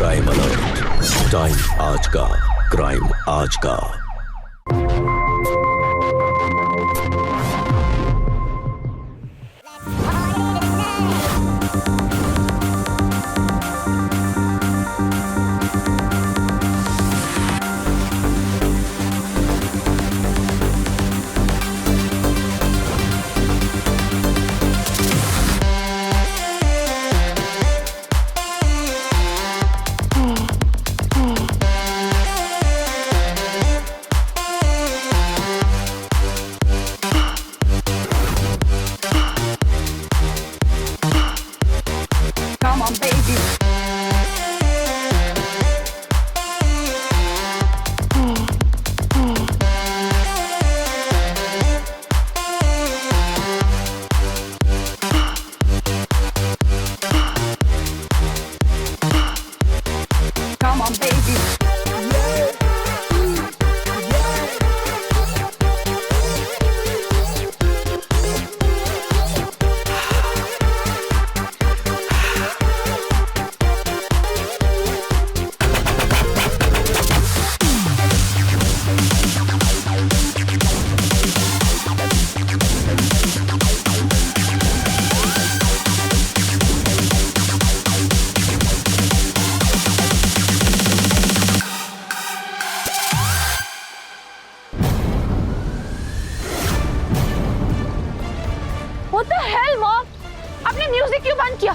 Crime alert, time आज का, crime आज का। Come on, baby. Come on, baby. What the hell, Mom? आपने म्यूजिक क्यों बंद किया?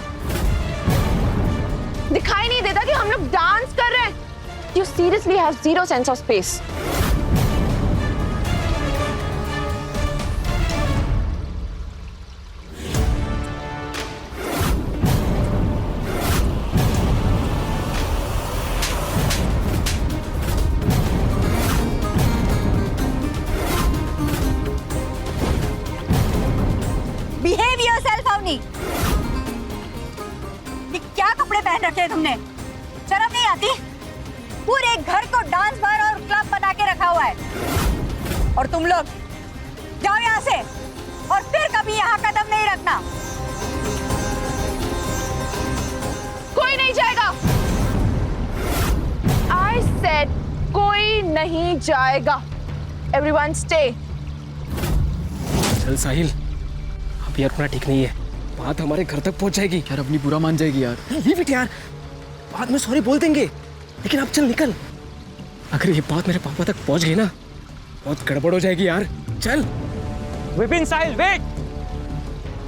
दिखाई नहीं देता कि हम लोग डांस कर रहे हैं? You seriously have zero sense of space. Behave yourself, Avani. ये क्या कपड़े पहन रखे हैं तुमने? शर्म नहीं आती? पूरे घर को डांस बार और क्लब बना के रखा हुआ है। और तुम लोग जाओ यहाँ से और फिर कभी यहाँ कदम नहीं रखना। कोई नहीं जाएगा। I said कोई नहीं जाएगा। Everyone stay. चल साहिल, अब यार अपना ठीक नहीं है, बात हमारे घर तक पहुंच जाएगी। यार अपनी बुरा मान जाएगी यार। ये बेटे यार, बाद में सॉरी बोल देंगे, लेकिन अब चल निकल। अगर ये बात मेरे पापा तक पहुंच गई ना, बहुत गड़बड़ हो जाएगी यार। चल। विपिन, साहिल, वेट।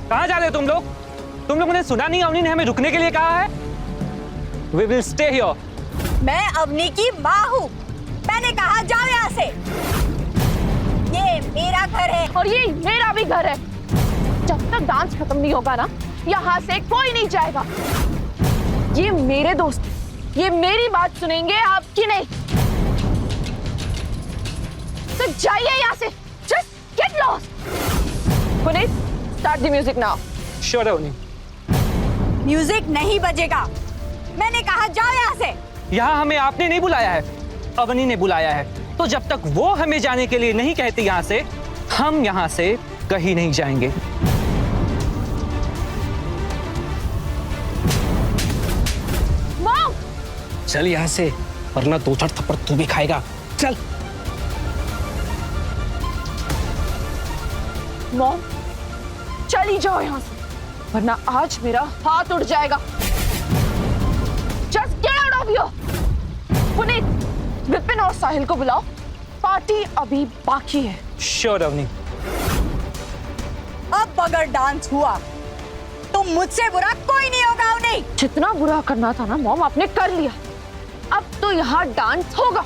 कहाँ जा रहे हो तुम लोग? तुम लोगों ने सुना नहीं अवनी ने हमें रुकने के लिए कहा है? We will stay here. मैं अवनी की माँ हूँ। मैंने कहा जाओ यहाँ से। ये मेरा घर है। और ये मेरा भी घर है। जब तक डांस खत्म नहीं होगा ना, यहाँ से कोई नहीं जाएगा। ये मेरे दोस्त, ये मेरी बात सुनेंगे, आपकी नहीं। तो जाइए यहाँ से। Just get lost. Puneet, start the music now. Sure, Avni. Music नहीं बजेगा। मैंने कहा जाओ यहाँ से। यहाँ हमें आपने नहीं बुलाया है, अवनी ने बुलाया है। तो जब तक वो हमें जाने के लिए नहीं कहती यहाँ से, हम यहाँ से कहीं नहीं जाएंगे। Mom! चल यहाँ से, वरना दो चार थप्पड़ तू भी खाएगा। चल। मॉम, चली जाओ यहाँ से, वरना आज मेरा हाथ उड़ जाएगा। Just get out of here! Puneet, Vipin और साहिल को बुलाओ, पार्टी अभी बाकी है। Sure, अवनी। अब अगर डांस हुआ तो मुझसे बुरा कोई नहीं होगा अवनी। जितना बुरा करना था ना मॉम, आपने कर लिया। अब तो यहाँ डांस होगा।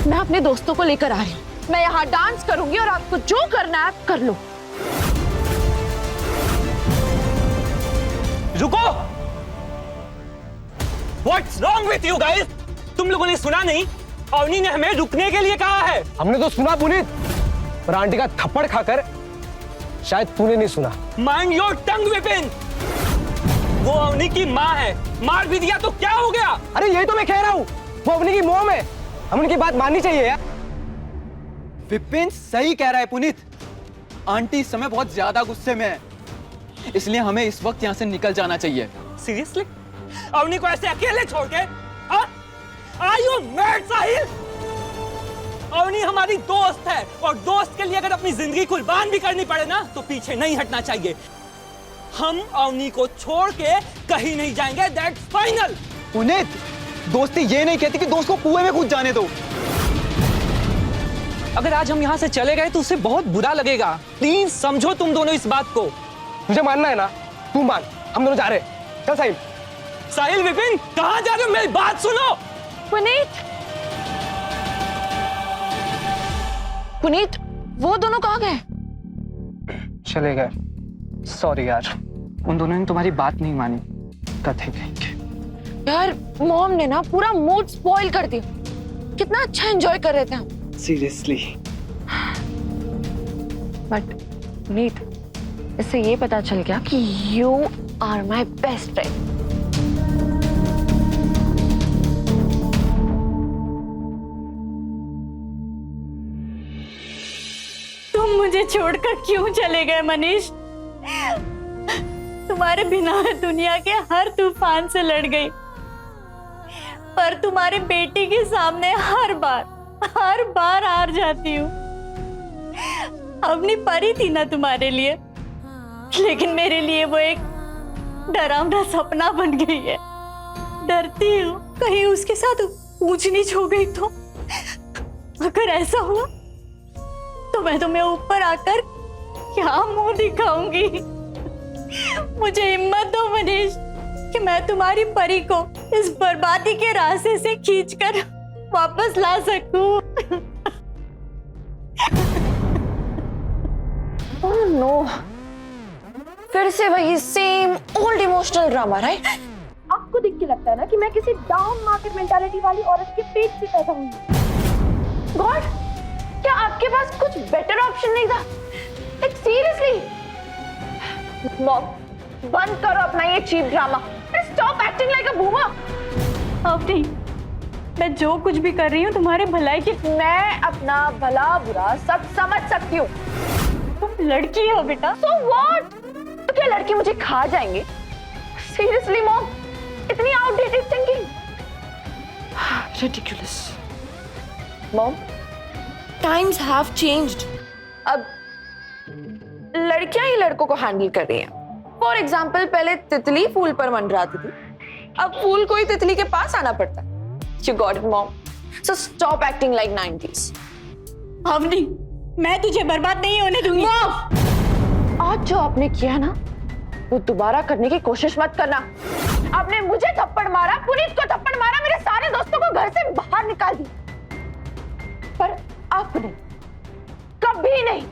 मैं अपने दोस्तों को लेकर आ रही हूँ। मैं यहाँ डांस करूंगी और आपको जो करना है कर लो। रुको! What's wrong with you guys? तुम लोगों ने सुना नहीं? अवनी ने हमें रुकने के लिए कहा है। हमने तो सुना पुनीत, पर आंटी का थप्पड़ खाकर शायद तूने नहीं सुना। Mind your tongue, Vipin. वो अवनी की माँ है, मार भी दिया तो क्या हो गया? अरे यही तो मैं कह रहा हूँ, वो अवनी की मॉम है, हम उनकी बात माननी चाहिए यार। विपिन सही कह रहा है पुनीत। आंटी इस समय बहुत ज्यादा गुस्से में है, इसलिए हमें इस वक्त यहाँ से निकल जाना चाहिए। सीरियसली? अवनी को ऐसे अकेले छोड़ के? हाँ? Are you mad, साहिल? अवनी हमारी दोस्त है और दोस्त के लिए अगर अपनी जिंदगी कुर्बान भी करनी पड़े ना तो पीछे नहीं हटना चाहिए। हम अवनी को छोड़ के कहीं नहीं जाएंगे, दैट्स फाइनल। पुनीत, दोस्ती ये नहीं कहती कि दोस्त को कुएं में कूद जाने दो। अगर आज हम यहाँ से चले गए तो उसे बहुत बुरा लगेगा। प्लीज समझो तुम दोनों इस बात को। तुझे मानना है ना, तू मान, हम दोनों जा रहे हैं। चल साहिल। साहिल, विपिन, कहाँ जा रहे हो? मेरी बात सुनो। पुनीत, पुनीत, वो दोनों कहाँ गए? चले गए। सॉरी यार, उन दोनों ने तुम्हारी बात नहीं मानी। कथे कहेंगे। यार मॉम ने ना पूरा मूड स्पॉइल कर दिया। कितना अच्छा एंजॉय कर रहे थे हम। सीरियसली। बट पुनीत, इससे ये पता चल गया कि you are my best friend. तुम मुझे छोड़कर क्यों चले गए मनीष? तुम्हारे बिना दुनिया के हर तूफान से लड़ गई, पर तुम्हारे बेटी के सामने हर बार हार जाती हूँ। अवनी परी थी ना तुम्हारे लिए, लेकिन मेरे लिए वो एक डरावना सपना बन गई है। डरती हूँ कहीं उसके साथ ऊंच नीच हो गई तो। अगर ऐसा हुआ तो मैं तुम्हें ऊपर आकर क्या मुंह दिखाऊंगी? मुझे हिम्मत दो मनीष कि मैं तुम्हारी परी को इस बर्बादी के रास्ते से खींचकर वापस ला सकूं। ओह नो, फिर से वही same old emotional drama, right? आपको देख के लगता है ना कि मैं किसी डाउन मार्केट मेंटालिटी वाली औरत के पेट से पैदा हुई हूँ। गॉड, क्या आपके पास कुछ बेटर ऑप्शन नहीं था? Like seriously? मॉम, बंद करो अपना ये cheap drama. Stop acting like a boomer. Avni, मैं जो कुछ भी कर रही हूँ तुम्हारे भलाई के। मैं अपना भला बुरा सब समझ सकती हूँ। तुम लड़की हो बेटा। So what? तो क्या लड़के मुझे खा जाएंगे? सीरियसली मॉम, इतनी outdated thinking. Ridiculous. Mom, times have changed. अब लड़कियां ही लड़कों को हैंडल कर रही हैं। फॉर एग्जाम्पल, पहले तितली फूल पर मंडराती थी, अब फूल को ही तितली के पास आना पड़ता है। You got it, mom. So stop acting like 90s. Avani, मैं तुझे बर्बाद नहीं होने दूंगी। आज जो आपने किया ना, वो दोबारा करने की कोशिश मत करना। आपने मुझे थप्पड़ मारा, पुनीत को थप्पड़ मारा, मेरे सारे दोस्तों को घर से बाहर निकाल दिया, पर आपने कभी नहीं।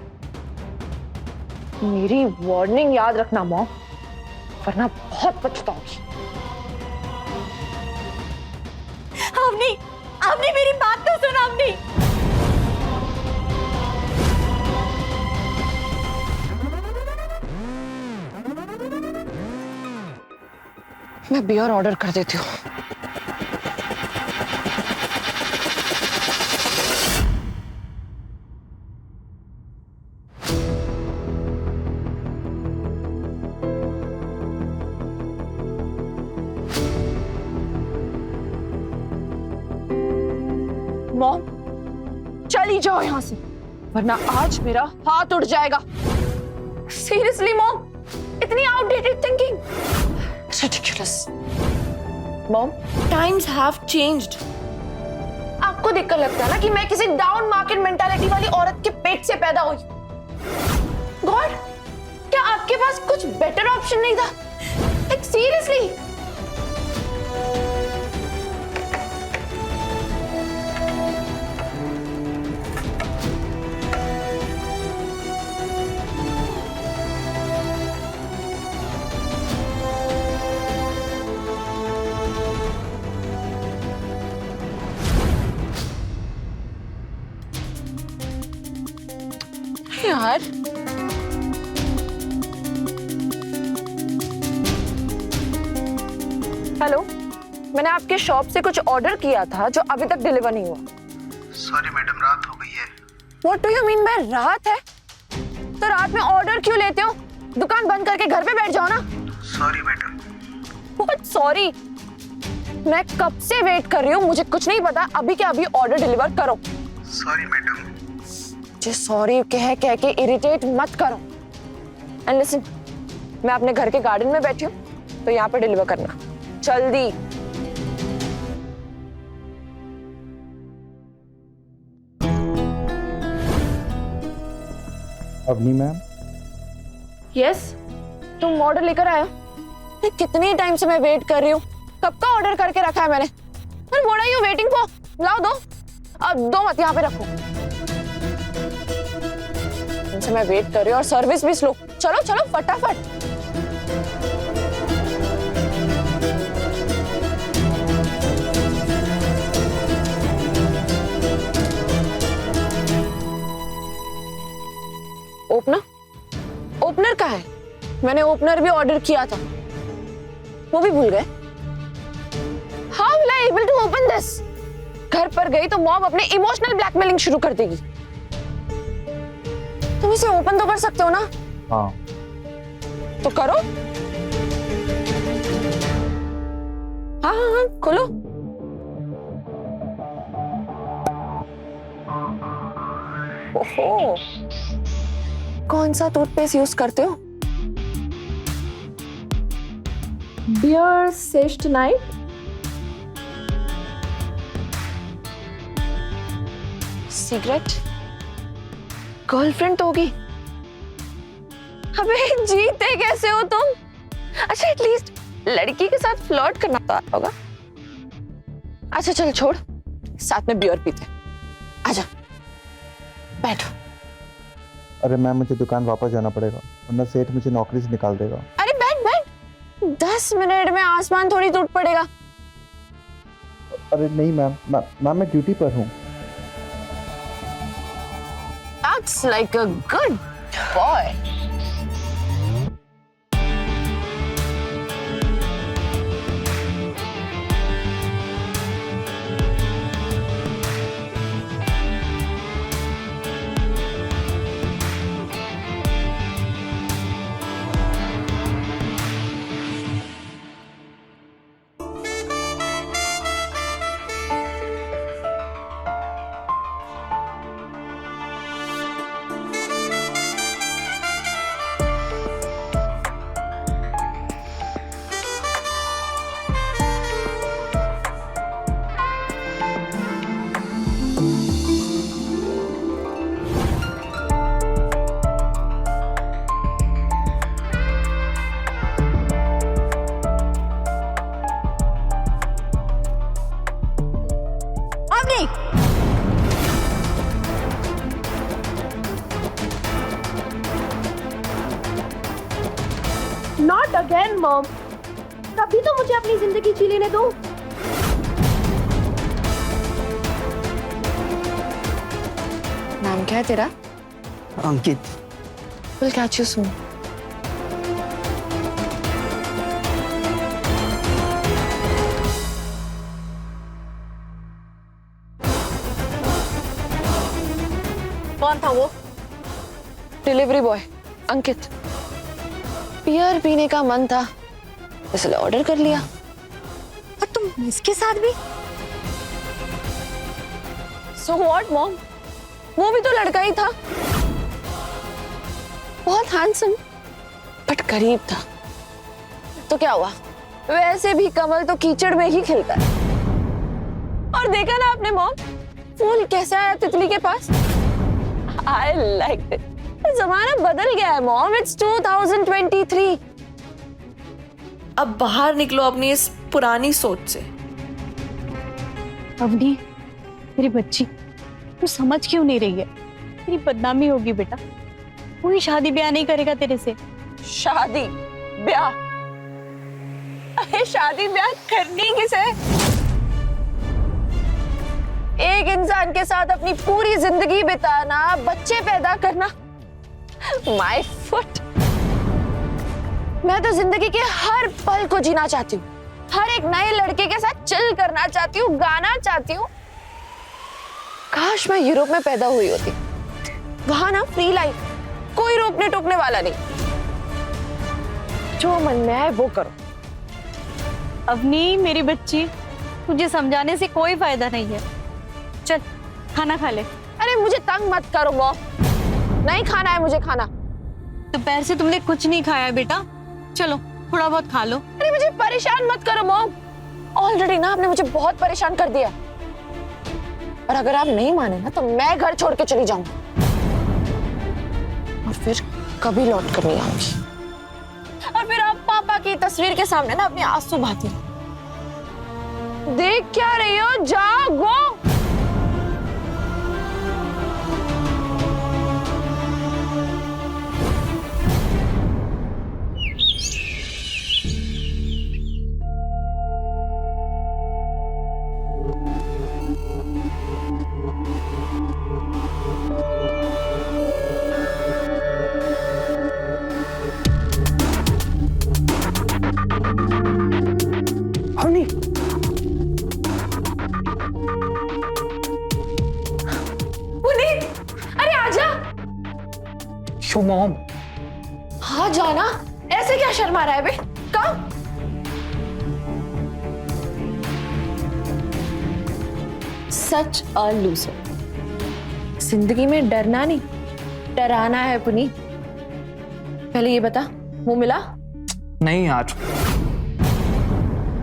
मेरी वार्निंग याद रखना मॉम, वरना बहुत पछताओगी। अवनी, अवनी मेरी बात तो सुन अवनी। मैं बियर ऑर्डर कर देती हूँ। मॉम, चली जाओ यहां से, वरना आज मेरा हाथ उड़ जाएगा। सीरियसली मॉम, इतनी outdated thinking. Ridiculous. Mom, times have changed. आपको देखकर लगता है ना कि मैं किसी डाउन मार्केट मेंटालिटी वाली औरत के पेट से पैदा हुई। गॉड, क्या आपके पास कुछ बेटर ऑप्शन नहीं था? Like seriously? यार, हेलो, मैंने आपके शॉप से कुछ ऑर्डर किया था जो अभी तक डिलीवर नहीं हुआ। सॉरी मैडम, रात हो गई है। What do you mean by रात है? तो रात में ऑर्डर क्यों लेते हो? दुकान बंद करके घर पे बैठ जाओ ना। Sorry madam. What sorry? मैं कब से वेट कर रही हूँ, मुझे कुछ नहीं पता। अभी के अभी ऑर्डर डिलीवर करो। Sorry madam. मुझे सॉरी कह के इरिटेट मत करो। एंड लिसन, मैं अपने घर के गार्डन में बैठी हूँ, तो यहाँ पे डिलीवर करना जल्दी। अवनी मैम। यस, तुम ऑर्डर लेकर आए हो? कितनी टाइम से मैं वेट कर रही हूँ, कब का ऑर्डर करके रखा है मैंने। पर what are you waiting for? लाओ दो। अब दो मत, यहाँ पे रखो। इनसे मैं वेट कर रही हूँ और सर्विस भी स्लो। चलो चलो फटाफट। ओपनर कहाँ है? मैंने ओपनर भी ऑर्डर किया था, वो भी भूल गए। How will I able to open this? घर पर गई तो मॉम अपने इमोशनल ब्लैकमेलिंग शुरू कर देगी। तुम इसे ओपन तो कर सकते हो ना? हाँ। तो करो। हाँ, खोलो। ओहो, कौन सा टूथपेस्ट यूज करते हो? बियर सेस्ट नाइट। सिगरेट? गर्लफ्रेंड तो होगी। अबे जीते कैसे हो तुम? अच्छा एटलीस्ट लड़की के साथ फ्लर्ट करना तो आता होगा। अच्छा चल छोड़, साथ में बियर पीते। आजा बैठो। अरे मैम, मुझे दुकान वापस जाना पड़ेगा, वरना सेठ मुझे नौकरी से निकाल देगा। अरे बैठ बैठ, 10 मिनट में आसमान थोड़ी टूट पड़ेगा। अरे नहीं मैम, मैं ड्यूटी पर हूँ। Acts like a good boy. Not again mom, कभी तो मुझे अपनी जिंदगी जी लेने दो। नाम क्या है तेरा? अंकित। We'll catch you soon. कौन था वो? डिलीवरी बॉय अंकित। बियर पीने का मन था, इसलिए ऑर्डर कर लिया। और तुम इसके साथ भी? So what, mom? वो भी तो लड़का ही था, बहुत हैंडसम, बट गरीब था। तो क्या हुआ, वैसे भी कमल तो कीचड़ में ही खिलता है। और देखा ना आपने मॉम, फूल कैसे आया तितली के पास। I like it. जमाना बदल गया है मॉम, it's 2023. अब बाहर निकलो अपनी इस पुरानी सोच से। अवनी, मेरी बच्ची, तू समझ क्यों नहीं रही है? तेरी बदनामी होगी बेटा, कोई शादी ब्याह नहीं करेगा तेरे से। शादी ब्याह? अरे शादी ब्याह करनी किसे? एक इंसान के साथ अपनी पूरी जिंदगी बिताना, बच्चे पैदा करना, माय फुट। मैं तो जिंदगी के हर पल को जीना चाहती हूँ, हर एक नए लड़के के साथ चिल करना चाहती हूँ, गाना चाहती हूँ। काश मैं यूरोप में पैदा हुई होती, वहां ना फ्री लाइफ, कोई रोकने टोकने वाला नहीं, जो मन में आए वो करो। अवनी मेरी बच्ची, तुझे समझाने से कोई फायदा नहीं है। चल खाना खा ले। अरे मुझे तंग मत करो मॉम, नहीं खाना है मुझे खाना। दोपहर से तुमने कुछ नहीं खाया है बेटा, चलो थोड़ा बहुत खा लो। अरे मुझे परेशान मत करो मॉम, ऑलरेडी ना आपने मुझे बहुत परेशान कर दिया। और अगर आप नहीं माने ना तो मैं घर छोड़ के चली जाऊंगी और फिर कभी लौट कर नहीं आऊंगी। और फिर आप पापा की तस्वीर के सामने ना अपने आंसू बहाती देख क्या रही हो, जागो। अवनी, पुनीत, अरे आजा। Show mom. हाँ जाना, ऐसे क्या शर्मा रहा है बे? कम। सच अ लूजर। जिंदगी में डरना नहीं, डराना है पुनीत। पहले ये बता, वो मिला? नहीं यार,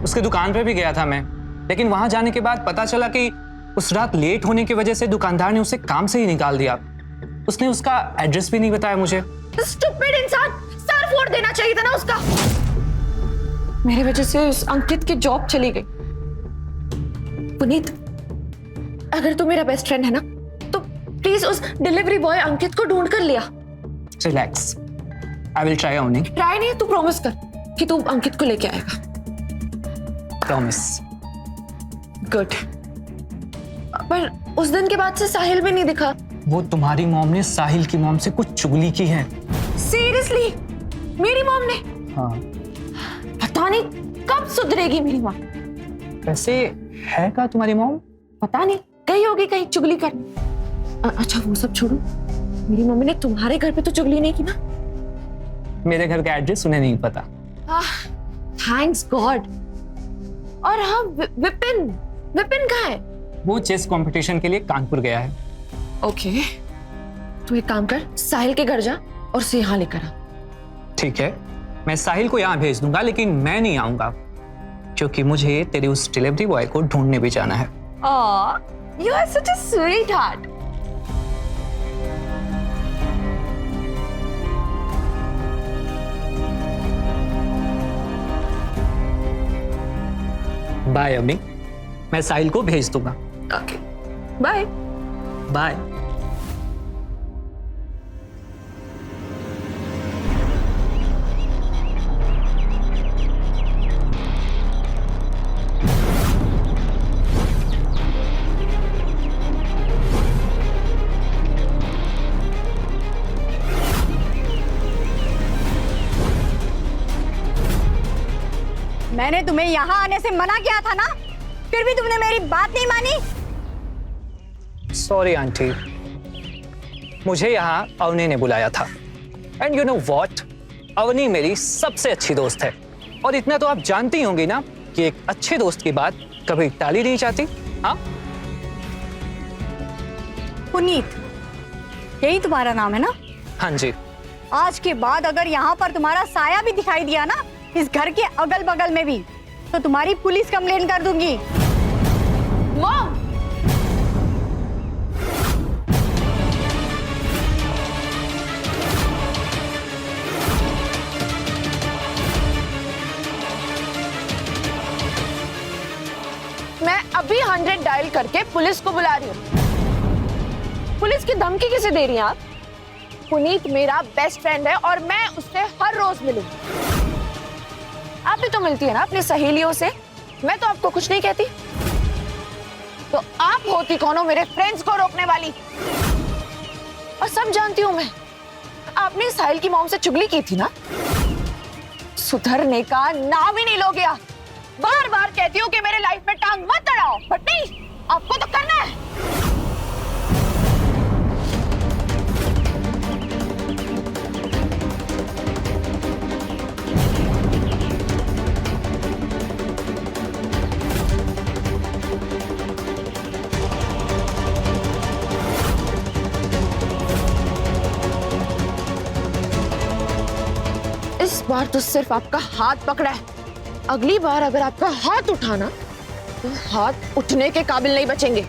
उसके दुकान पे भी गया था मैं, लेकिन वहां जाने के बाद पता चला कि उस रात लेट होने की वजह से दुकानदार ने उसे काम से ही निकाल दिया। उसने उसका एड्रेस भी नहीं बताया मुझे। स्टूपिड इंसान, सर फोड़ देना चाहिए था ना उसका। मेरी वजह से उस अंकित की जॉब चली गई। पुनीत, अगर तू मेरा बेस्ट फ्रेंड है ना तो प्लीज उस डिलीवरी बॉय अंकित को ढूंढ कर लिया। Relax, I will try. ओनी, ट्राई नहीं, तू प्रॉमिस कर कि तू अंकित को लेके आएगा। प्रॉमिस। गुड। पर उस दिन के बाद से साहिल भी नहीं दिखा। वो तुम्हारी मॉम ने साहिल की मॉम से कुछ चुगली की है। सीरियसली? मेरी मॉम ने? हाँ। पता नहीं कब सुधरेगी मेरी मॉम। वैसे है क्या तुम्हारी मॉम? पता नहीं, गई होगी कहीं चुगली करने। अच्छा वो सब छोड़ो, मेरी मम्मी ने तुम्हारे घर पे तो चुगली नहीं की ना? मेरे घर का एड्रेस उन्हें नहीं पता। Thanks God. और हाँ, विपिन कहाँ है? वो चेस कंपटीशन के लिए कानपुर गया है। ओके, तू एक काम कर, साहिल के घर जा और उसे यहाँ लेकर आ। ठीक है, मैं साहिल को यहाँ भेज दूंगा, लेकिन मैं नहीं आऊंगा क्योंकि मुझे तेरे उस डिलीवरी बॉय को ढूंढने भी जाना है। You are such a sweetheart. Bye अम्मी, मैं साहिल को भेज दूंगा। Okay, bye. बाय। मैंने तुम्हें यहाँ आने से मना किया था ना, फिर भी तुमने मेरी बात नहीं मानी। सॉरी आंटी, मुझे यहाँ अवनी ने बुलाया था। And you know what, Avni मेरी सबसे अच्छी दोस्त है। और इतना तो आप जानती होंगी ना कि एक अच्छे दोस्त की बात कभी टाली नहीं जाती। हाँ पुनीत, यही तुम्हारा नाम है ना? हाँ जी। आज के बाद अगर यहाँ पर तुम्हारा साया भी दिखाई दिया ना, इस घर के अगल बगल में भी, तो तुम्हारी पुलिस कंप्लेन कर दूंगी। मॉम, मैं अभी 100 डायल करके पुलिस को बुला रही हूँ। पुलिस की धमकी किसे दे रही हैं आप? पुनीत मेरा बेस्ट फ्रेंड है और मैं उससे हर रोज मिलूंगी। आप भी तो मिलती है ना अपनी सहेलियों से, मैं तो आपको कुछ नहीं कहती। तो आप होती कौन हो मेरे फ्रेंड्स को रोकने वाली? और सब जानती हूं मैं, आपने साहिल की मॉम से चुगली की थी ना, सुधरने का नाम ही नहीं लोगे आप। बार बार कहती हूँ कि मेरे लाइफ में टांग मत अड़ाओ, बट नहीं, आपको तो करना है। बार तो सिर्फ आपका हाथ पकड़ा है, अगली बार अगर आपका हाथ उठाना तो हाथ उठने के काबिल नहीं बचेंगे।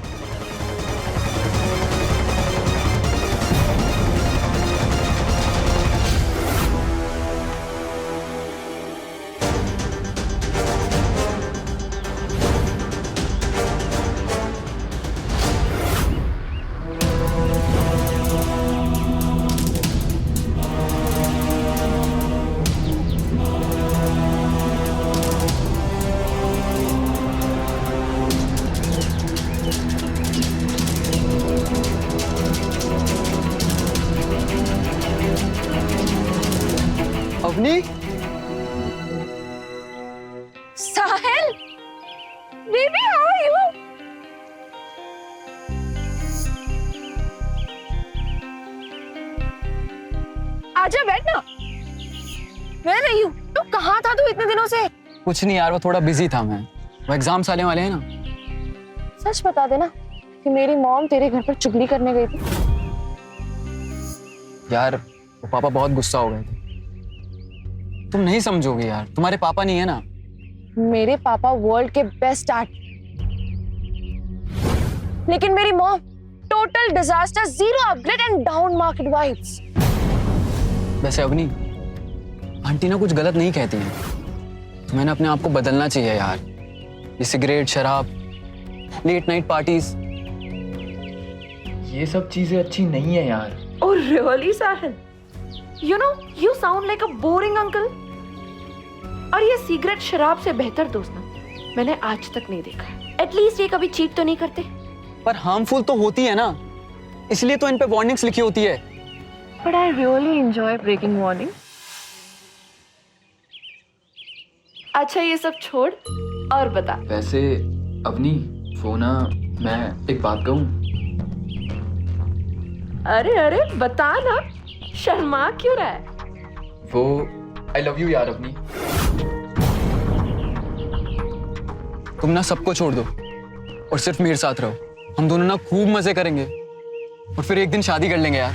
अवनी, साहिल, बेबी हाउ आर यू? आजा बैठ ना। Where are you? तू कहाँ था तू इतने दिनों से? कुछ नहीं यार, वो थोड़ा बिजी था मैं। वो एग्जाम्स आने वाले हैं ना। सच बता देना कि मेरी मॉम तेरे घर पर चुगली करने गई थी। यार वो पापा बहुत गुस्सा हो गए थे। तुम नहीं समझोगे यार, तुम्हारे पापा नहीं है ना। मेरे पापा वर्ल्ड के बेस्ट आर्ट, लेकिन मेरी mom total disaster, zero upgrade and down market vibes. वैसे अवनी, आंटी ना कुछ गलत नहीं कहती हैं। तुम्हें ना अपने आप को बदलना चाहिए यार। ये सिगरेट, शराब, लेट नाइट पार्टीज, ये सब चीजें अच्छी नहीं है यार। Oh really, Sahil? You know, you sound like a boring uncle. और ये सिगरेट शराब से बेहतर दोस्त ना मैंने आज तक नहीं देखा है। एटलीस्ट ये कभी चीट तो नहीं करते। पर हार्मफुल तो होती है ना, इसलिए तो इन पे वार्निंग्स लिखी होती है। But I really enjoy breaking warning. अच्छा ये सब छोड़ और बता। वैसे अवनी, वो ना, मैं एक बात कहूँ? अरे अरे बता ना, शर्मा क्यों रहा है? वो आई लव यू यार अवनी। तुम ना सबको छोड़ दो और सिर्फ मेरे साथ रहो। हम दोनों ना खूब मजे करेंगे और फिर एक दिन शादी कर लेंगे यार।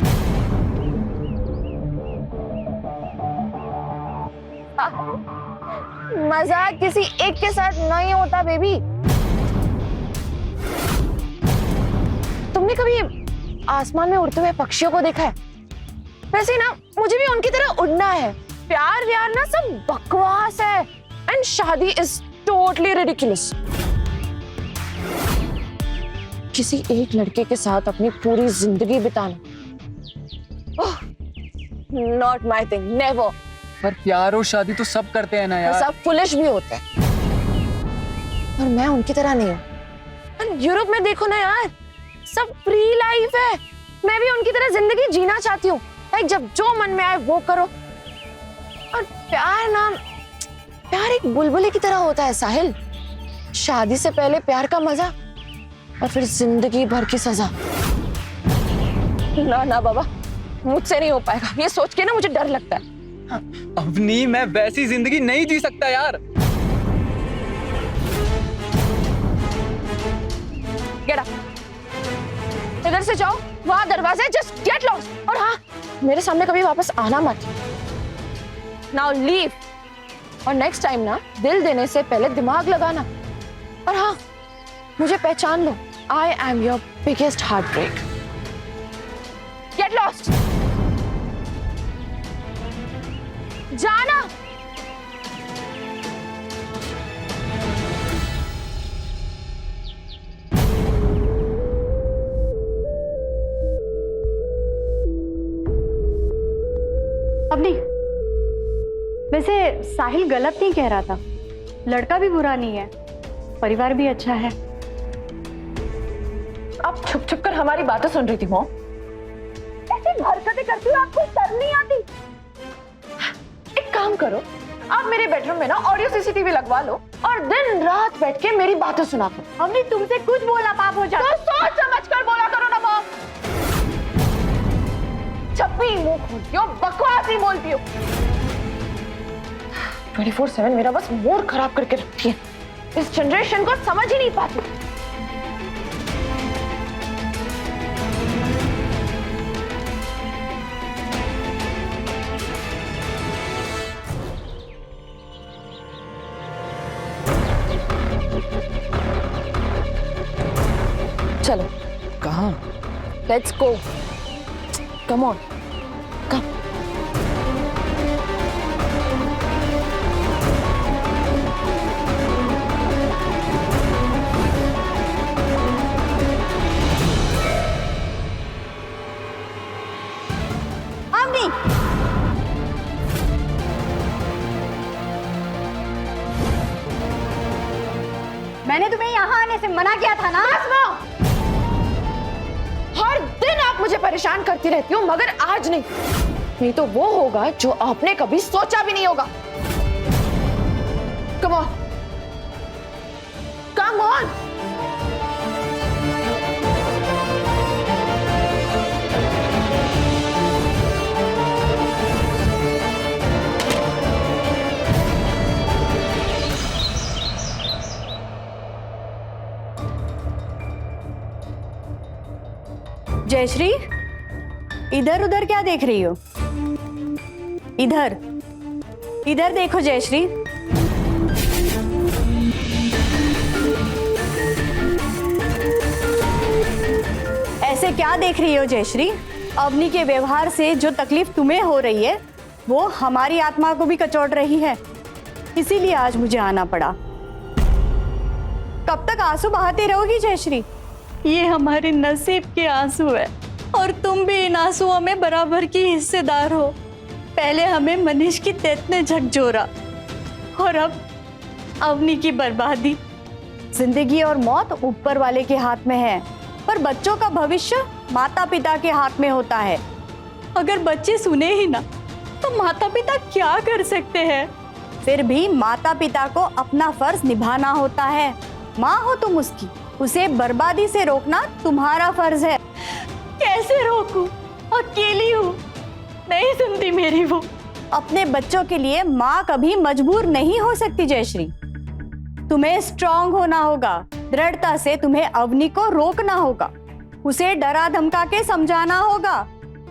मजाक किसी एक के साथ नहीं होता बेबी। तुमने कभी आसमान में उड़ते हुए पक्षियों को देखा है? वैसे ना मुझे भी उनकी तरह उड़ना है। प्यार व्यार ना सब बकवास है एंड शादी इज टोटली रिडिकुलस। किसी एक लड़के के साथ अपनी पूरी जिंदगी बिताना, नॉट माई थिंग, नेवर। पर प्यार और शादी तो सब करते हैं ना यार। सब फुलिश भी होते हैं, पर मैं उनकी तरह नहीं हूँ। यूरोप में देखो ना यार, सब फ्री लाइफ है। मैं भी उनकी तरह जिंदगी जीना चाहती हूँ। जब जो मन में आए वो करो। और प्यार ना, प्यार एक बुलबुले की तरह होता है साहिल। शादी से पहले प्यार का मजा और फिर जिंदगी भर की सजा। ना ना बाबा, मुझसे नहीं हो पाएगा। ये सोच के ना मुझे डर लगता है। अवनी, मैं वैसी जिंदगी नहीं जी सकता यार। गेट अप, इधर से जाओ, वहां दरवाजा है, जस्ट गेट लॉस्ट। और हाँ, मेरे सामने कभी वापस आना मत। Now leave. और नेक्स्ट टाइम ना दिल देने से पहले दिमाग लगाना। और हाँ, मुझे पहचान लो, I am your biggest heart break. Get lost. जाना। अवनी, वैसे साहिल गलत नहीं कह रहा था। लड़का भी बुरा नहीं है, परिवार भी अच्छा है। आप छुप छुप कर हमारी बातें सुन रही थी मॉम। ऐसी हरकतें करती हो, आपको शर्म नहीं आती? एक काम करो, आप मेरे बेडरूम में ना ऑडियो सीसीटीवी लगवा लो और दिन रात बैठ के मेरी बातें सुना करो। हमने तुमसे कुछ बोला पाप हो जाता। तो सोच समझ कर बोला करो ना मॉम। जब भी मुंह खोलती हो बकवास ही बोलती हो। 24/7 मेरा बस मूड खराब करके रखती है। इस जनरेशन को समझ ही नहीं पाती। चलो कहाँ? लेट्स गो, कम ऑन, कम। अवनी, मैंने तुम्हें यहाँ आने से मना किया था ना? हर दिन आप मुझे परेशान करती रहती हो, मगर आज नहीं। नहीं तो वो होगा जो आपने कभी सोचा भी नहीं होगा। Come on, come on. Jayshree, इधर उधर क्या देख रही हो? इधर, इधर देखो जयश्री। ऐसे क्या देख रही हो जयश्री? अवनी के व्यवहार से जो तकलीफ तुम्हें हो रही है वो हमारी आत्मा को भी कचोट रही है, इसीलिए आज मुझे आना पड़ा। कब तक आंसू बहाती रहोगी जयश्री? ये हमारे नसीब के आंसू है और तुम भी इन आंसुओं में बराबर की हिस्सेदार हो। पहले हमें मनीष की डेथ ने झकझोरा और अब अवनी की बर्बादी। जिंदगी और मौत ऊपर वाले के हाथ में है, पर बच्चों का भविष्य माता पिता के हाथ में होता है। अगर बच्चे सुने ही ना तो माता पिता क्या कर सकते हैं? फिर भी माता पिता को अपना फर्ज निभाना होता है। माँ हो तुम उसकी, उसे बर्बादी से रोकना तुम्हारा फर्ज है। कैसे रोकूं? अकेली हूँ, नहीं सुनती मेरी वो। अपने बच्चों के लिए माँ कभी मजबूर नहीं हो सकती जयश्री। तुम्हें स्ट्रांग होना होगा, दृढ़ता से तुम्हें अवनी को रोकना होगा, उसे डरा धमका के समझाना होगा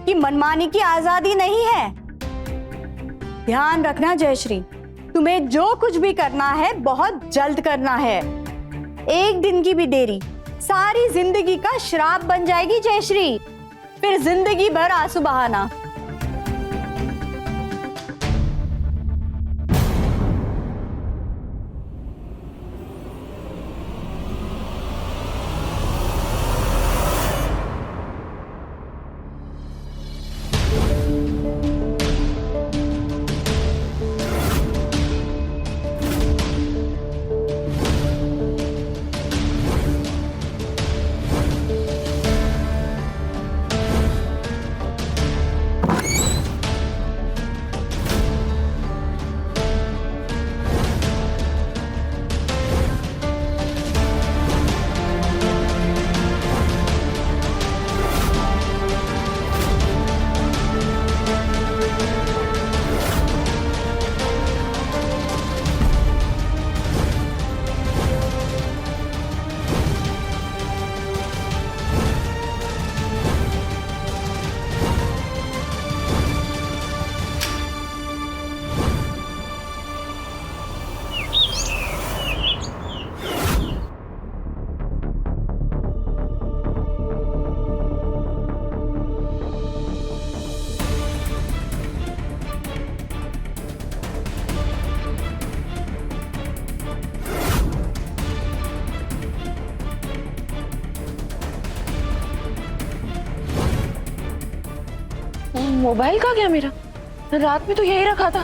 कि मनमानी की आजादी नहीं है। ध्यान रखना जयश्री, तुम्हें जो कुछ भी करना है बहुत जल्द करना है। एक दिन की भी देरी सारी जिंदगी का श्राप बन जाएगी जयश्री, फिर जिंदगी भर आंसू बहाना। मोबाइल कहाँ गया मेरा? रात में तो यही रखा था।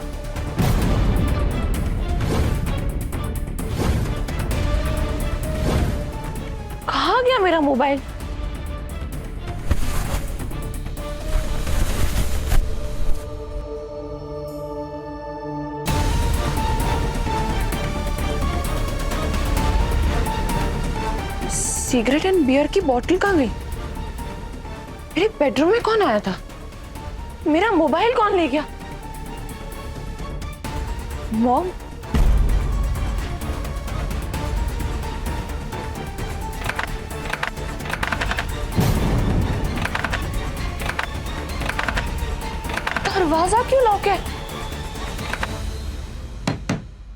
कहाँ गया मेरा मोबाइल? सिगरेट एंड बियर की बोतल कहाँ गई? मेरे बेडरूम में कौन आया था? मेरा मोबाइल कौन ले गया? मॉम, दरवाजा क्यों लॉक है?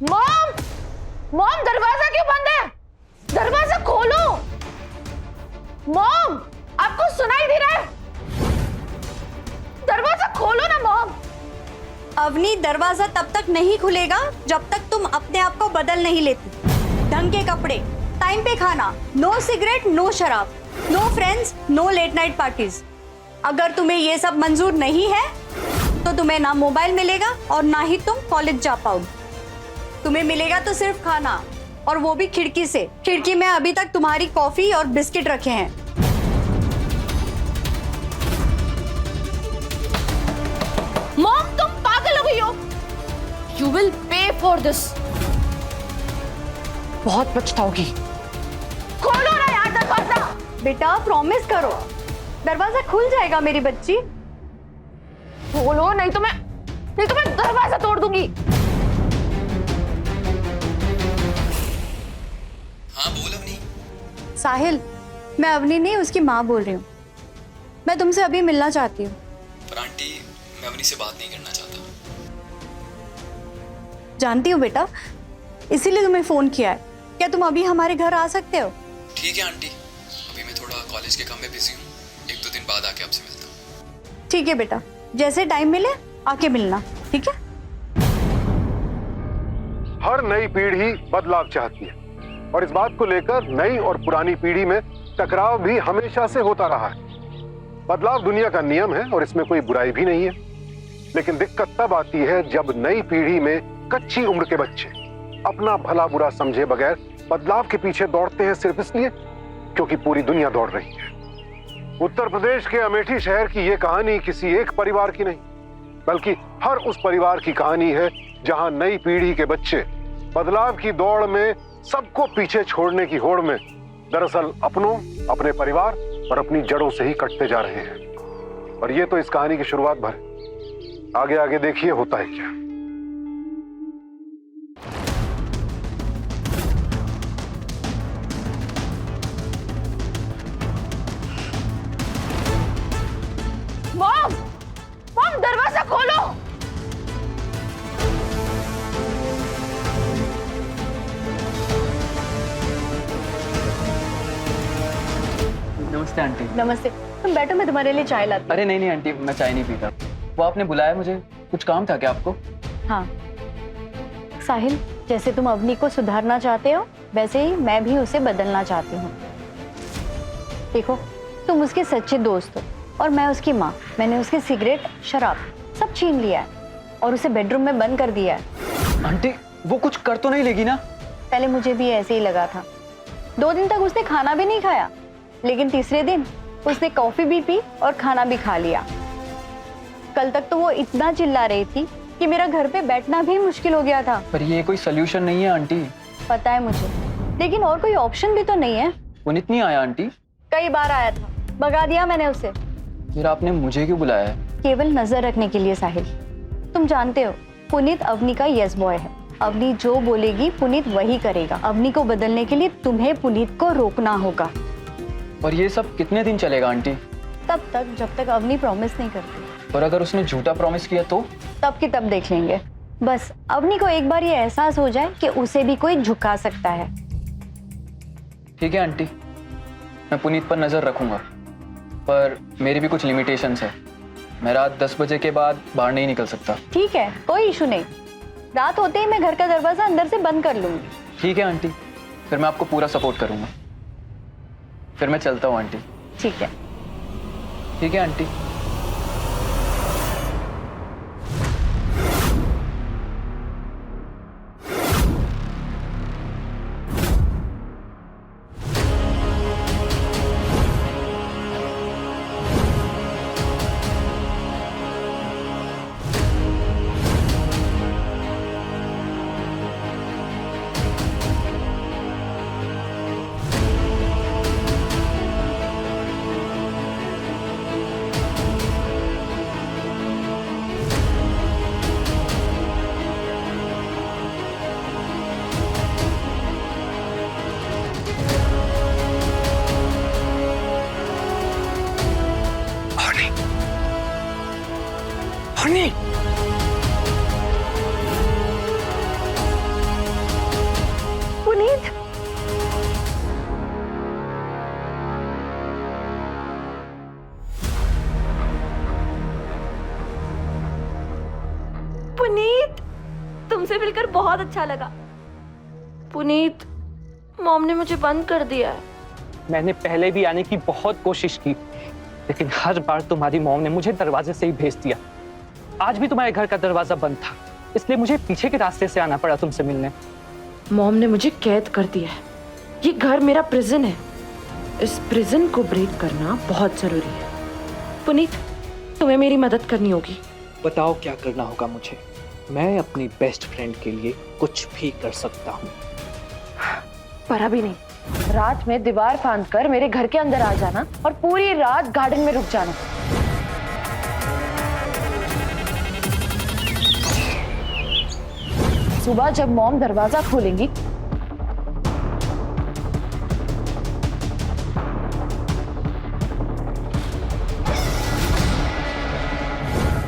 मॉम, मॉम दरवाजा क्यों बंद है? दरवाजा खोलो। अवनी, दरवाजा तब तक नहीं खुलेगा जब तक तुम अपने आप को बदल नहीं लेती। ढंग के कपड़े, टाइम पे खाना, नो सिगरेट, नो शराब, no friends, no late night parties. अगर तुम्हें ये सब मंजूर नहीं है तो तुम्हें ना मोबाइल मिलेगा और ना ही तुम कॉलेज जा पाओगे। तुम्हें मिलेगा तो सिर्फ खाना, और वो भी खिड़की से। खिड़की में अभी तक तुम्हारी कॉफी और बिस्किट रखे हैं। मॉम, तुम पागल हो गई हो। You will pay for this. बहुत पछताओगी। खोलो ना यार दरवाजा। बेटा प्रॉमिस करो, दरवाजा खुल जाएगा मेरी बच्ची। खोलो, नहीं तो मैं दरवाजा तोड़ दूंगी। हाँ बोल अवनी। साहिल, मैं अवनी नहीं, उसकी माँ बोल रही हूँ। मैं तुमसे अभी मिलना चाहती हूँ। पर आंटी, मैं अवनी से बात नहीं करना चाहता। जानती हूँ बेटा, इसीलिए तुम्हें फोन किया है। क्या तुम अभी हमारे घर आ सकते हो? ठीक है आंटी, अभी मैं थोड़ा कॉलेज के काम में बिजी हूँ। 1-2 दिन बाद आके आपसे मिलता हूँ। ठीक है बेटा, जैसे टाइम मिले आके मिलना, ठीक है? हर नई पीढ़ी बदलाव चाहती है और इस बात को लेकर नई और पुरानी पीढ़ी में टकराव भी हमेशा से होता रहा है। बदलाव दुनिया का नियम है और इसमें कोई बुराई भी नहीं है, लेकिन दिक्कत तब आती है जब नई पीढ़ी में कच्ची उम्र के बच्चे अपना भला बुरा समझे बगैर बदलाव के पीछे दौड़ते हैं, सिर्फ इसलिए क्योंकि पूरी दुनिया दौड़ रही है। उत्तर प्रदेश के अमेठी शहर की यह कहानी किसी एक परिवार की नहीं, बल्कि हर उस परिवार की कहानी है जहां नई पीढ़ी के बच्चे बदलाव की दौड़ में सबको पीछे छोड़ने की होड़ में दरअसल अपनों, अपने परिवार और अपनी जड़ों से ही कटते जा रहे हैं। और ये तो इस कहानी की शुरुआत भर है। आगे आगे देखिए होता है क्या। मॉम, दरवाजा खोलो। नमस्ते आंटी। नमस्ते, तुम बैठो, मैं तुम्हारे लिए चाय लाती हूँ। अरे नहीं आंटी, मैं चाय नहीं पीता। वो आपने बुलाया मुझे, कुछ काम था क्या आपको? हाँ साहिल, जैसे तुम अवनी को सुधारना चाहते हो वैसे ही मैं भी उसे बदलना चाहती हूँ। देखो, तुम उसके सच्चे दोस्त हो और मैं उसकी माँ। मैंने उसके सिगरेट, शराब सब छीन लिया है और उसे बेडरूम में बंद कर दिया है। आंटी, वो कुछ कर तो नहीं लेगी ना? पहले मुझे भी ऐसे ही लगा था। 2 दिन तक उसने खाना भी नहीं खाया, लेकिन तीसरे दिन उसने कॉफी भी पी और खाना भी खा लिया। कल तक तो वो इतना चिल्ला रही थी कि मेरा घर पे बैठना भी मुश्किल हो गया था। पर ये कोई सल्यूशन नहीं है आंटी। पता है मुझे, लेकिन और कोई ऑप्शन भी तो नहीं है। पुनीत नहीं आया आंटी? कई बार आया था, भगा दिया मैंने उसे। फिर आपने मुझे क्यों बुलाया है? केवल नजर रखने के लिए साहिल। तुम जानते हो, पुनीत अवनी का यस बॉय है। अवनी जो बोलेगी पुनीत वही करेगा। अवनी को बदलने के लिए तुम्हें पुनीत को रोकना होगा। और ये सब कितने दिन चलेगा आंटी? तब तक जब तक अवनी प्रॉमिस नहीं करती। और अगर उसने झूठा प्रॉमिस किया तो? तब की तब देख लेंगे। बस अवनी को एक बार ये एहसास हो जाए कि उसे भी कोई झुका सकता है। ठीक है आंटी, मैं पुनीत पर नजर रखूंगा, पर मेरी भी कुछ लिमिटेशंस है। मैं रात 10 बजे के बाद बाहर नहीं निकल सकता। ठीक है, कोई इशू नहीं। रात होते ही मैं घर का दरवाजा अंदर से बंद कर लूंगी। ठीक है आंटी, फिर मैं आपको पूरा सपोर्ट करूंगा। फिर मैं चलता हूँ आंटी। ठीक है। ठीक है आंटी। हनी, पुनीत, आपसे मिलकर बहुत अच्छा लगा। पुनीत, मॉम ने मुझे बंद कर दिया है। मैंने पहले भी आने की बहुत कोशिश की, लेकिन हर बार तुम्हारी मॉम ने मुझे दरवाजे से ही भेज दिया। आज भी तुम्हारे घर का दरवाजा बंद था, इसलिए मुझे पीछे के रास्ते से आना पड़ा तुमसे मिलने। मॉम ने मुझे कैद कर दिया है। ये घर मेरा प्रिजन है। इस प्रिजन को ब्रेक करना बहुत जरूरी है। पुनीत, तुम्हें मेरी मदद करनी होगी। बताओ क्या करना होगा मुझे। मैं अपनी बेस्ट फ्रेंड के लिए कुछ भी कर सकता हूँ। पर अभी नहीं। रात में दीवार फांद कर मेरे घर के अंदर आ जाना और पूरी रात गार्डन में रुक जाना। सुबह जब मॉम दरवाजा खोलेंगी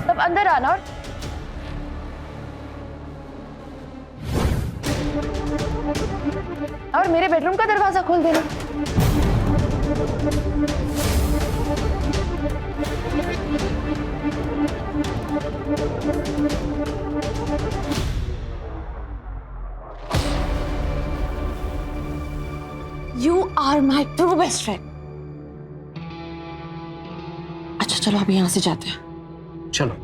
तब अंदर आना और मेरे बेडरूम का दरवाजा खोल देना। You are my true best friend. अच्छा चलो अभी यहां से जाते हैं। चलो।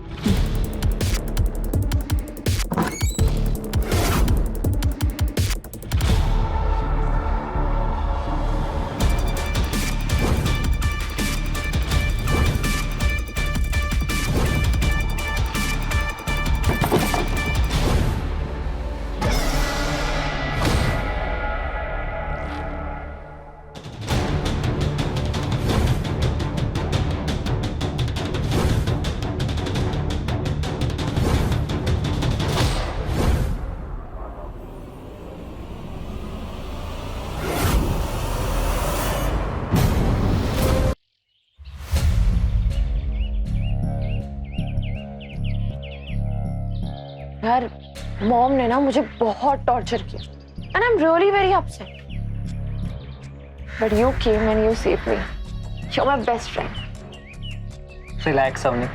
यार, मॉम ने ना मुझे बहुत टॉर्चर किया and I'm really very upset. But you came and you saved me. You're my best friend. Relax Avni,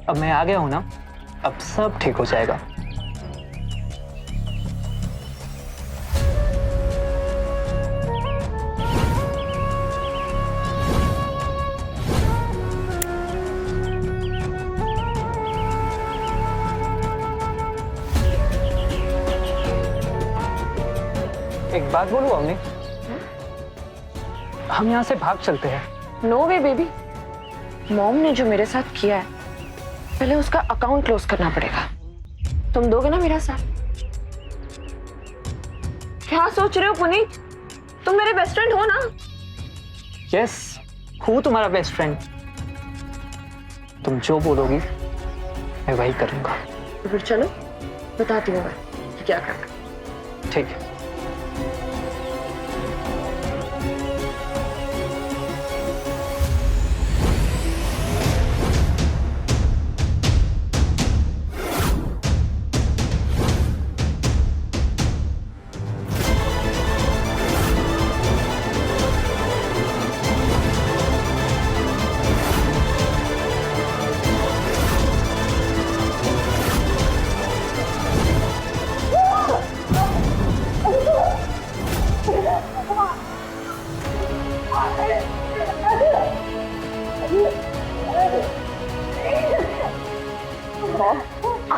अब मैं आ गया हूं ना, अब सब ठीक हो जाएगा। एक बात बोलूं अवनी, हम यहाँ से भाग चलते हैं। नो वे बेबी, मॉम ने जो मेरे साथ किया है, पहले उसका अकाउंट क्लोज करना पड़ेगा। तुम दोगे ना मेरा साथ? क्या सोच रहे हो पुनीत? तुम मेरे बेस्ट फ्रेंड हो ना? यस, हूँ तुम्हारा बेस्ट फ्रेंड। तुम जो बोलोगी मैं वही करूंगा। तो फिर चलो, बताती हूँ मैं कि क्या करना। ठीक है।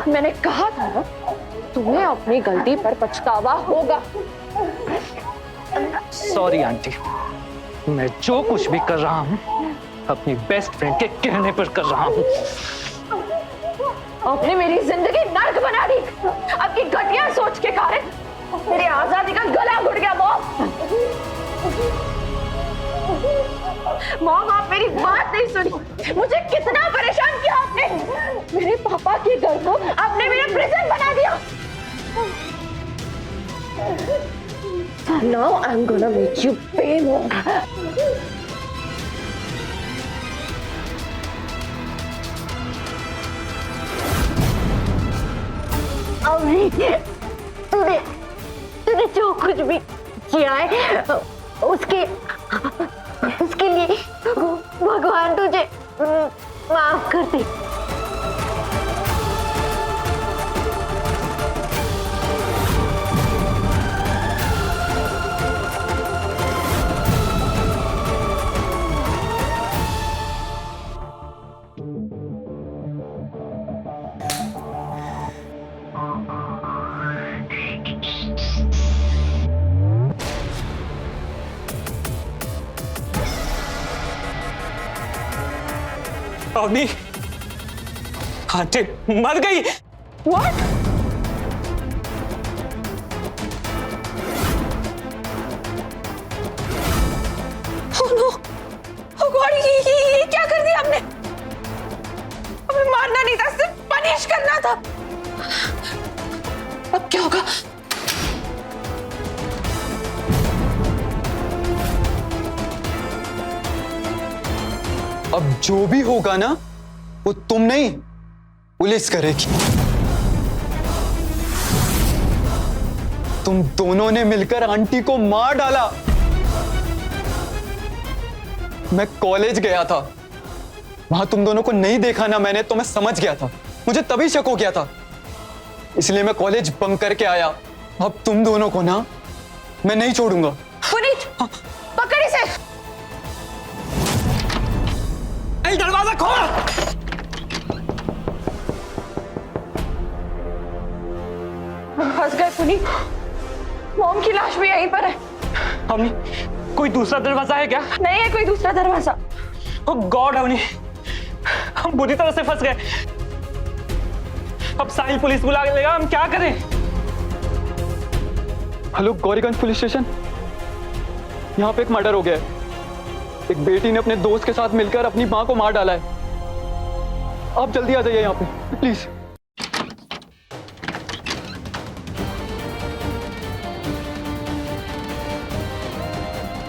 मैंने कहा था ना, तुम्हें अपनी गलती पर पछतावा होगा। सॉरी आंटी, मैं जो कुछ भी कर रहा हूँ अपनी बेस्ट फ्रेंड के कहने पर कर रहा हूँ। आपने मेरी जिंदगी नर्क बना दी। आपकी घटिया सोच के कारण मेरी आजादी का गला घुट गया। मॉम, आप मेरी बात नहीं सुनी। मुझे कितना परेशान किया आपने। मेरे पापा के घर को आपने मेरा प्रिजन बना दिया। Now I'm gonna make you pay more. अभी तूने जो कुछ भी किया है उसके लिए भगवान तुझे माफ कर दे। अवनी, आंटी मर गई। What? Oh no! Oh God! ये क्या कर दिया आपने? हमें मारना नहीं था, सिर्फ पनिश करना था। अब क्या होगा? अब जो भी होगा ना, वो तुम नहीं, पुलिस करेगी। तुम दोनों ने मिलकर आंटी को मार डाला। मैं कॉलेज गया था, वहां तुम दोनों को नहीं देखा ना मैंने, तो मैं समझ गया था, मुझे तभी शक हो गया था, इसलिए मैं कॉलेज बंक करके आया। अब तुम दोनों को ना मैं नहीं छोड़ूंगा। पुनीत, पकड़ इसे। दरवाजा खोल। फंस गए पुनीत। मॉम की लाश भी यहीं पर है। अवनी, कोई दूसरा दरवाजा है क्या? नहीं है कोई दूसरा दरवाजा। ओह गॉड अवनी, हम बुरी तरह से फंस गए। अब साहिल पुलिस बुला लेगा, हम क्या करें? Hello, Gauriganj police station. यहाँ पे एक मर्डर हो गया है। एक बेटी ने अपने दोस्त के साथ मिलकर अपनी मां को मार डाला है। आप जल्दी आ जाइए यहाँ पे प्लीज।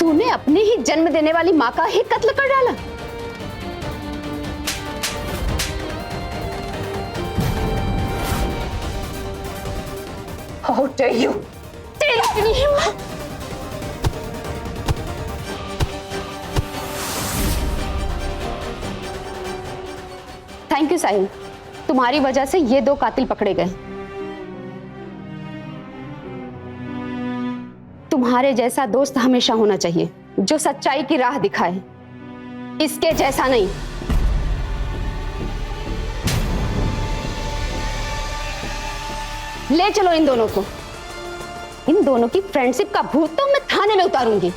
तूने अपने ही जन्म देने वाली मां का ही कत्ल कर डाला। How dare you? तेरी इतनी हिम्मत! थैंक यू साहिल, तुम्हारी वजह से ये 2 कातिल पकड़े गए। तुम्हारे जैसा दोस्त हमेशा होना चाहिए, जो सच्चाई की राह दिखाए, इसके जैसा नहीं। ले चलो इन दोनों को। इन दोनों की फ्रेंडशिप का भूत तो मैं थाने में उतारूंगी।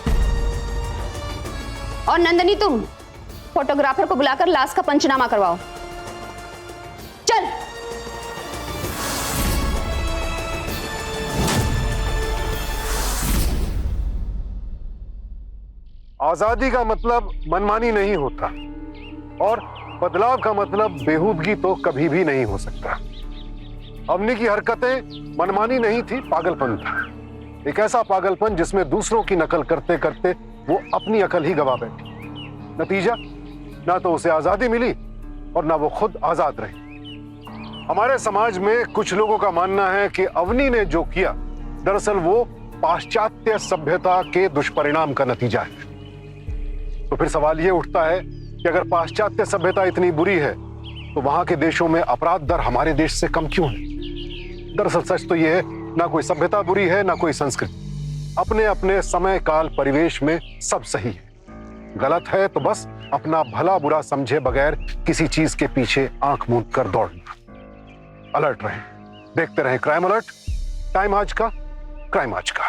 और नंदनी, तुम फोटोग्राफर को बुलाकर लाश का पंचनामा करवाओ। चल। आजादी का मतलब मनमानी नहीं होता, और बदलाव का मतलब बेहूदगी तो कभी भी नहीं हो सकता। अवनी की हरकतें मनमानी नहीं थी, पागलपन था। एक ऐसा पागलपन जिसमें दूसरों की नकल करते करते वो अपनी अकल ही गवा बैठी। नतीजा, ना तो उसे आजादी मिली और ना वो खुद आजाद रही। हमारे समाज में कुछ लोगों का मानना है कि अवनी ने जो किया दरअसल वो पाश्चात्य सभ्यता के दुष्परिणाम का नतीजा है। तो फिर सवाल ये उठता है कि अगर पाश्चात्य सभ्यता इतनी बुरी है तो वहां के देशों में अपराध दर हमारे देश से कम क्यों है? दरअसल सच तो यह है, ना कोई सभ्यता बुरी है ना कोई संस्कृति। अपने अपने समय काल परिवेश में सब सही है। गलत है तो बस अपना भला बुरा समझे बगैर किसी चीज के पीछे आंख मूंद कर दौड़ना। अलर्ट रहें, देखते रहें क्राइम अलर्ट। टाइम आज का, क्राइम आज का।